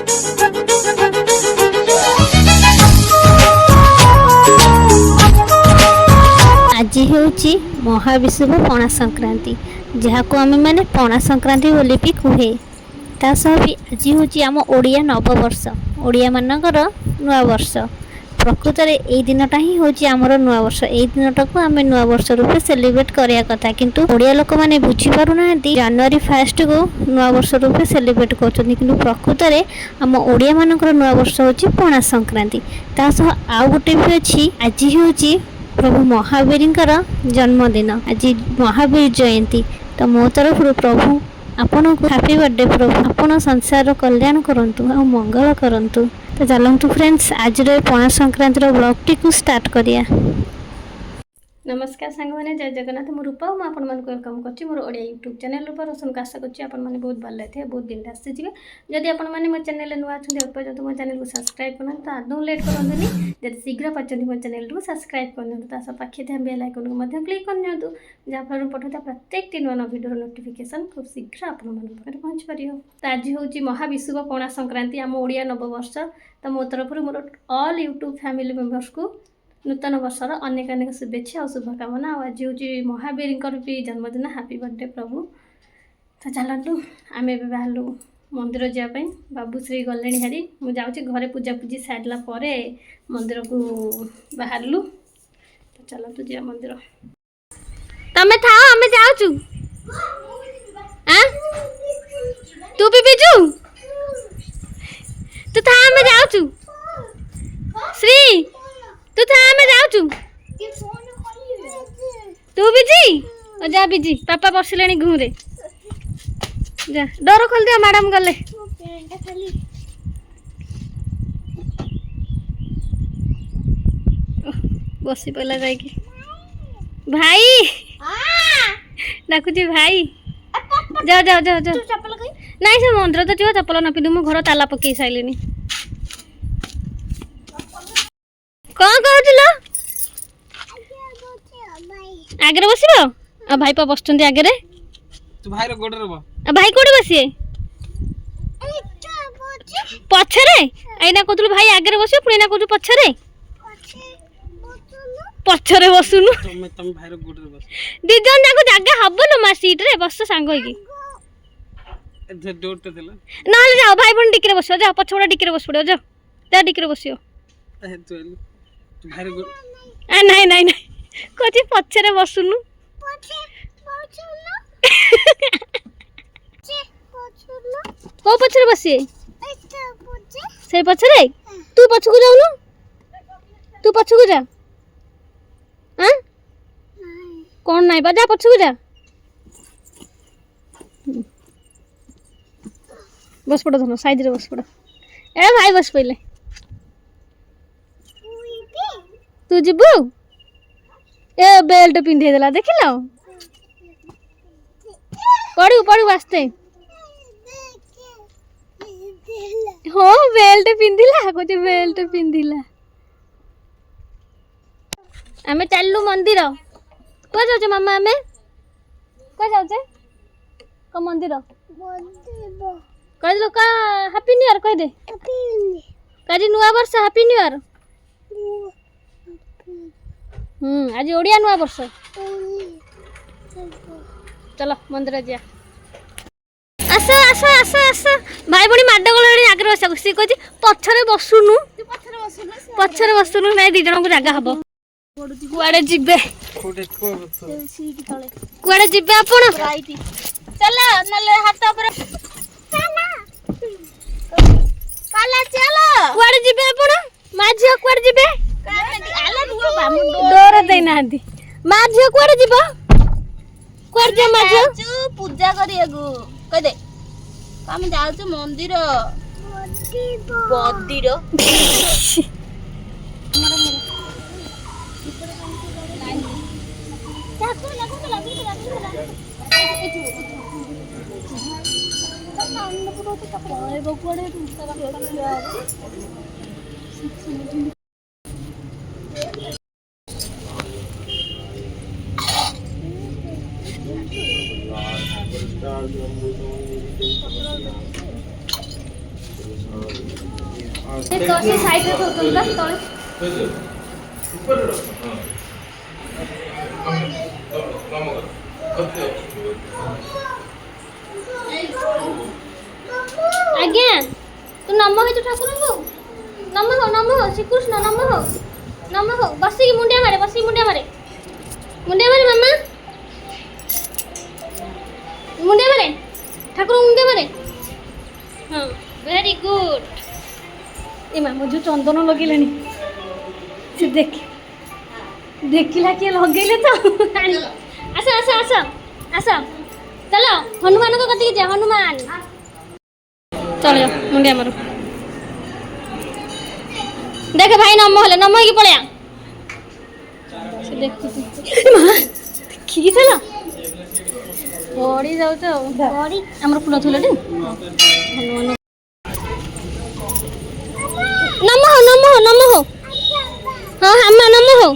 आज हूँ महाविषुव पणा संक्रांति जहाँ को आम मैंने पणा संक्रांति बोली भी कहे तासह भी आज हूँ आम ओडिया नववर्ष ओडिया मानकर नुआ वर्ष प्रकृत में यही दिनटा ही हूँ आमर नुआ वर्ष यही दिनटा को आम नुआ वर्ष रूपे सेलिब्रेट करने कथा किंतु ओडिया लोक मैंने बुझीपार ना जनवरी 1 को नुआ वर्ष रूपे सेलिब्रेट कर प्रकृत में आम ओडिया मानकर नुआ वर्ष हूँ पणा संक्रांति तासह आउ गोटे भी अच्छी आज हूँ प्रभु महावीर जन्मदिन आज महावीर जयंती तो मो तरफ प्रभु आपन को हैप्पी बर्थडे प्रभु आपन संसार कल्याण करंतु और मंगल करंतु। तो चलतु फ्रेंड्स आज पणा संक्रांति ब्लॉग टी को स्टार्ट करिया। नमस्कार सांग मैंने जय जगन्नाथ मो रूपा मुझे वेलकम करछि मोर ओडिया यूट्यूब चैनल रूपा रोशन को आशा करछि आपण माने बहुत भल थे बहुत दिन आसी जी जदि आपण माने मो चैनल नुआ अछंती अपर्यंत मो चैनल को सब्सक्राइब करना तो आदौ लेट करंतुनी जदि शीघ्र पाचंती मो चैनल को सब्सक्राइब करना तास पाखे थे बेल आइकन को मध्य क्लिक करनी जहाँ फल पठा प्रत्येक नुआ नुआ वीडियो नोटिफिकेशन खूब शीघ्र आपण पाखे पहुँच पार। तो आज हूँ महाविषुव पणा संक्रांति आम ओडिया नववर्ष तो मो तरफ more all YouTube family members को नूतन वर्षर अनेक अनेक शुभेच्छा और शुभकामना। आज हूँ महावीर भी जन्मदिन हैप्पी बर्थडे प्रभु। तो चलतु आम ए बाहर मंदिर जावाई बाबूश्री गले हारी मुझे जाऊँगी घरे पूजा पूजी सारा पर मंदिर को बाहरलु। तो चलतु जा मंदिर तमें था आम जाऊँ तू भी बिजू तू था आम जाऊँ श्री तू था मैं जाऊँ तू बिजी और जा बिजी पापा बसले घूरे जा डर खोल दिया मैडम गले बसी पहला जाइए भाई डाकुची भाई जाओ जाओ जाओ जाओ नहीं से मंदिर तो जीव चप्पल न पिंधु मो घर ताला पकई सारे कौन कहूल आगे बस भाई पा बस आगे भाई कौट बस पछरे एना कहूँ भाई आगे बस पुणी ना कहूँ पछरे पछरे बसुनु दी जन जाक जगह हम लो मा सीट रे बस सांग ना जाओ भाई बहन डिक्की बस जाओ पछपड़ा डिक्की बस पड़ो जाओ जा डिक्की बस नहीं नहीं नहीं कौन पछरे बसुनु कौ पछरे बसी से पछरे तू पछकू जाऊनु तू पछकू जा कौन नहीं बा जा पछकू जा बस पड़ो धनो साइड रे बस पड़ो ए भाई बस पइले तू जीबू ए बेल्ट पिंधे देला देखिलो पड़ू पड़ू वास्ते हो बेल्ट पिंधिला कुछ बेल्ट पिंधिला आमे चललु मंदिर को जाउछे मामा आमे को जाउछे को मंदिर कह दो का हैप्पी न्यू ईयर कह दे काजी नुआ वर्ष हैप्पी न्यू ईयर आज ओडिया नुआ वर्ष चलो मंदिर जा आस आस आस आस भाई बड़ी माड गले आगे बसा सी कह पछरे बसुनु पछरे बसुनु नहीं दी जन को जगह हम कुआड़े जीवे कुआड़े जीवे आपण चलो नले हाथ पर काला चलो कुआड़े जीवे आपण मा झियो कुआड़े जीवे डोर दे ना मा झियो कुआड़े जीव कुआड़े जा मा झियो पूजा करियागु कह दे हम जाउछु मंदिर मंदिर तो से साइड रे तो तले ऊपर आज्ञा तू नम हे ठाकुर को नम हो श्रीकृष्ण नम हो बसी मुंडिया मारे मुंडिया मारे मामा मुंडिया मारे ठाकुर मुंडिया मारे हाँ वेरी गुड ए मामा जो चंदन लगे से देखिला किए लगे तो आस आस आस आस चलो हनुमान को कति जा हनुमान चलो मुंडिया मारो देख भाई नम हेले नम की पड़िया से देख की चला बड़ी जाऊ तो बड़ी हमर फुल थुले टी हनुमान नम हो हाँ हम्मा नम हो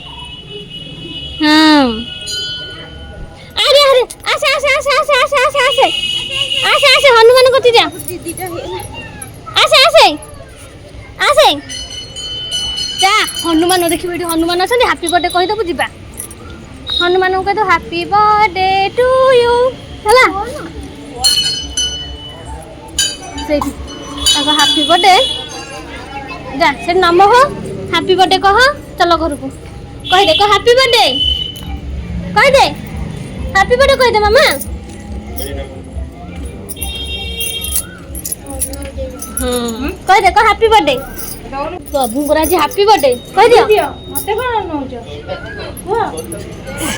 हाँ अरे अरे आसे हनुमान कति जा आसे जा हनुमान देखिए ये हनुमान अच्छा हैप्पी बर्थडे कहीदेबू जा हनुमान को कह हैप्पी बर्थडे टू यू है हैप्पी बर्थडे जा से नम हो हैप्पी बर्थडे कह चलो घर को कहीदे कह हैप्पी बर्थडे कहीदे हैप्पी बर्थडे कहीदे मामा कहीदे कह हैप्पी बर्थडे प्रभु आज हैप्पी बर्थडे कह दियो मते कोन नौच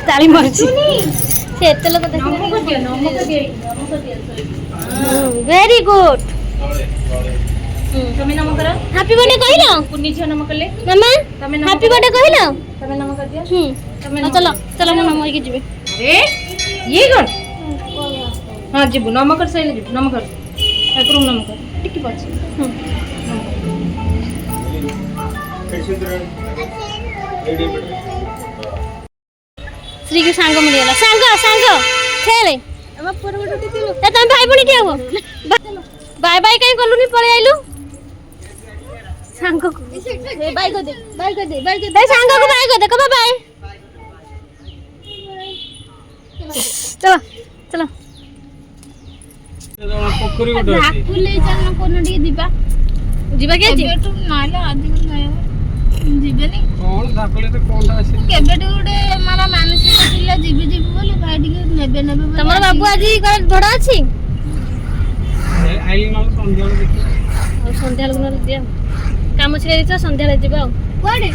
ताली मारछि से एते लोक देख नमक दियो वेरी गुड तमे नम कर हैप्पी बर्थडे कहिलो पुन्नी झ नम करले मामा तमे हैप्पी बर्थडे कहिलो तमे नम कर दियो तमे चलो चलो हम नम होई के जिबे अरे ये कर हां जिबु नम कर सही जिबु नम कर ठाकुर नम कर टिकी पछ श्री के सांग मिलला सांग खेले हम पर बड टिकिलो ए तम भाई बणी ठिया हो बाय बाय काई कलुनी पळे आइलु सांग को ए बाय को दे सांग को बाय को दे कब बाय चलो पोखरी गोटे अछि फुले चलना कोन डी दिबा के जी बेटू नाले आदि नय जिबेनी कोन धाकले तो कोनटा अछि केबेटू गुडे मारा मानसिक थिला जिबी बोली भाई डी नेबे तमर बाबू आज भड़ा अछि आइली न संध्या देखि और संध्या लगन दिया काम छे छ संध्या ले जिबा कोडे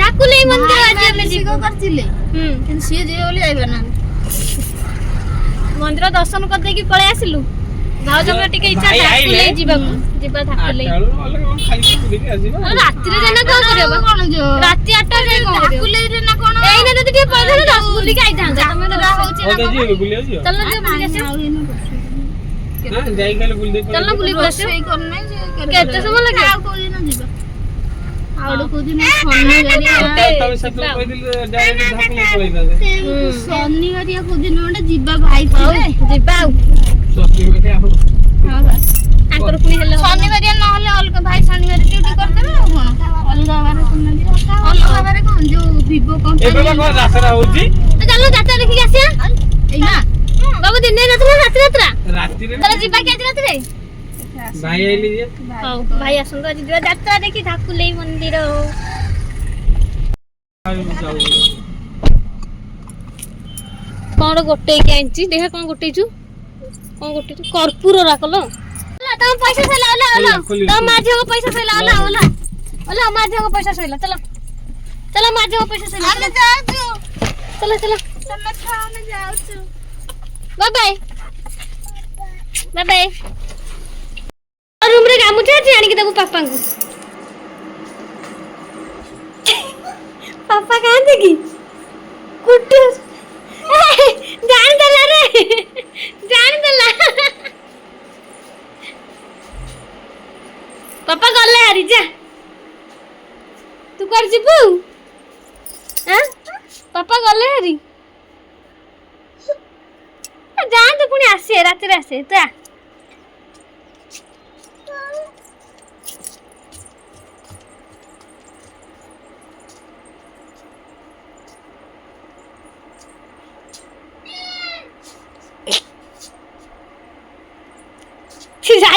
डाकुले मंदिर आज हम सिको करथिले किन सी जे बोली आइबा ना मंदिर दर्शन कर दे कि पळे आसिलु भाउजमरा टिके इच्छा डाकुले जिबा डाकुले खाली देखि आजिबा रात्रि रे ना का करबा कोन जो राति 8 रे कोन डाकुले रे ना कोन एई ना तो टिके पळे धरे 10 बुली के आई थांदा तमे तो होची ओ जी बुलिया जी चलो जे बुली आसे हां जाई खाली बुल दे चलो बुली आसे सही करने जे केते समय लगे आ को दिन जिबा आउड को दिन शनिवार तमे सब कहि दिल डायरेक्ट धाकले पळै दादे शनिवार को दिन ओडे जिबा भाई थिले जिबा सस्ती में क्या हो हां बस आंकर पुनी हेले शनिवार न हले अलग भाई शनिवार ड्यूटी करते ना कोन अलग बारे कोन दिबा अलग बारे कोन जो विवो ए कंपनी बाबा को जासरा होजी चलो जात्रा देखि आसिया ए ना बाबू दिन नै नथला रात्रि यात्रा रात्रि रे चलो जिबा के आज रात्रि भाई आइली जे हां भाई आसंदो आज जिबा जात्रा देखि ठाकुले मंदिर कोन गोटे के आंची देखा कोन गोटे छु कर्पूर राखलो तम पैसा से लाला तम माझे को पैसा से लाला ओला माझे को पैसा से ला चलो माझे को पैसा से ला अरे जा तू चलो तमे खाओ ना जाओ तू बाय बाय रूम रे गामुछा छी आनी के देबो पापा को पापा कहां थे की कुट्टू जान देला पापा गले हरी जा तू कर जिबू हां पापा गले हरी जान तो पुणी आसे रात रे आसे तो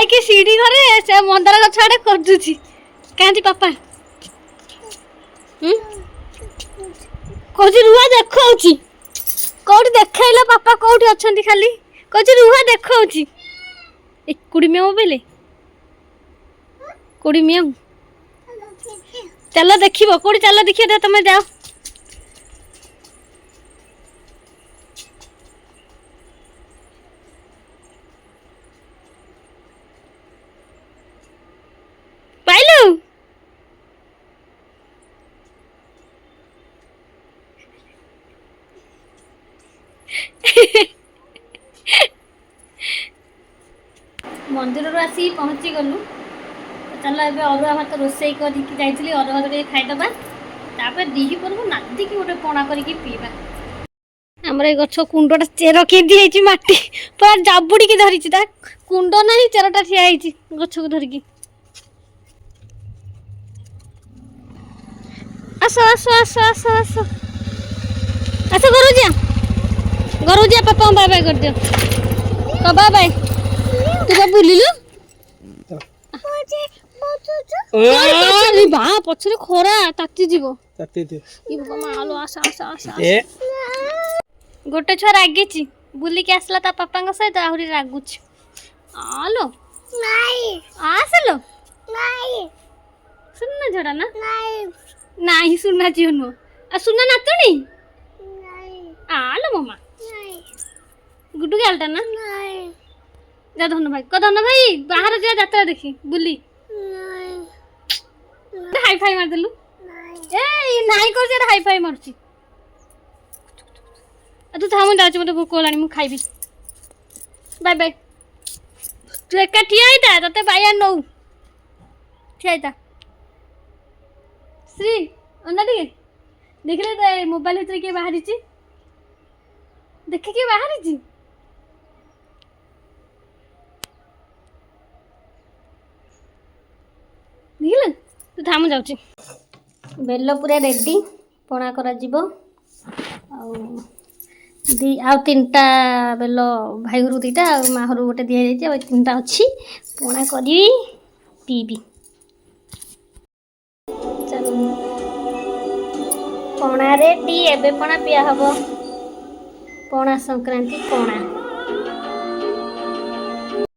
ଯାଇକି ସିଡ଼ି ଘରେ ସେ ମନ୍ଦାର ଗଛ ଆଡ଼େ ଖୋଜୁଛି। କାହିଁକି ପାପା କହୁଛି ରୁହ ଦେଖଉଛି। କୋଉଠି ଦେଖେଇଲ ପାପା କୋଉଠି ଅଛନ୍ତି ଖାଲି କହୁଛି ରୁହ ଦେଖଉଛି। ଏ କୁଡ଼ି ମିଆଁ ବୋଇଲେ କୁଡ଼ି ମିଆଁ ଚାଲ ଦେଖିବ କୋଉଠି ଚାଲ ଦେଖିବ ତମେ ଯାଅ। ପାଇଲୁ ମନ୍ଦିରରୁ ଆସିକି ପହଞ୍ଚି ଗଲୁ। ଚାଲ ଏବେ ଅରୁଆ ଭାତ ରୋଷେଇ କରିକି ଯାଇଥିଲି ଅରୁଆ ଭାତ ଟିକେ ଖାଇଦେବା ତାପରେ ଦିହି ପରକୁ ନାଦିକି ଗୋଟେ ପଣା କରିକି ପିଇବା। ଆମର ଏଇ ଗଛ କୁଣ୍ଡଟା ଚେର କେମିତି ହେଇଛି ମାଟି ପୁରା ଜାବୁଡ଼ିକି ଧରିଛି ତା କୁଣ୍ଡ ନାହିଁ ଚେରଟା ଠିଆ ହେଇଛି ଗଛକୁ ଧରିକି। ଆସ ଆସ ଆସ ଆସ ଆସ ଆସ ଘରକୁ ଯା ପାପା ବାଏ ବାଏ କରିଦିଅ ବାଏ ବାଏ। ତୁ କଣ ବୁଲିଲୁ ବା ପଛରେ ଖରା ତାତିଯିବ। ଗୋଟେ ଛୁଆ ରାଗିଛି ବୁଲିକି ଆସିଲା ତା ପାପାଙ୍କ ସହିତ ଆହୁରି ରାଗୁଛି। ଆଲୋ ଆସିଲ ସୁନା ଝଡ଼ା ନା ନାହିଁ ସୁନା ଝିଅ ନୁହଁ ଆଉ ସୁନା ନାତୁଣୀ ଆଲୋ ମାମା ଗୁଡୁ ଗାଲଟା ନା ଯା ଧନ ଭାଇ ଧନ ଭାଇ ବାହାର ଯିବା ଯାତ୍ରା ଦେଖି ବୁଲି ହାଇ ଫାଇ ମାରିଦେଲୁ ଏଇ ନାଇଁ କରୁଛି ହାଇ ଫାଇ ମାରୁଛି। ତୁ ଥା ମୁଁ ଯାଉଛି ମତେ ଭୋକ ହେଲାଣି ମୁଁ ଖାଇବି। Bye bye. ତୁ ଏକା ଠିଆ ହେଇଥା ତତେ ବାୟା ନଉ ଠିଆ ହେଇଥା। ଶ୍ରୀ ଅନା ଟିକେ ଦେଖିଲେ ମୋବାଇଲ ଭିତରେ କିଏ ବାହାରିଛି ଦେଖି କିଏ ବାହାରିଛି। ଦେଖିଲେ ତୁ ଥା ମୁଁ ଯାଉଛି। ବେଲ ପୁରା ରେଡ଼ି ପଣା କରାଯିବ। ଆଉ ତିନିଟା ବେଲ ଭାଇ ଘରୁ ଦୁଇଟା ଆଉ ମା ଘରୁ ଗୋଟେ ଦିଆଯାଇଛି ଆଉ ତିନିଟା ଅଛି ପଣା କରିବି ପିଇବି। ପଣା ରେଡ଼ି ଏବେ ପଣା ପିଆ ହବ। ପଣା ସଂକ୍ରାନ୍ତି ପଣା।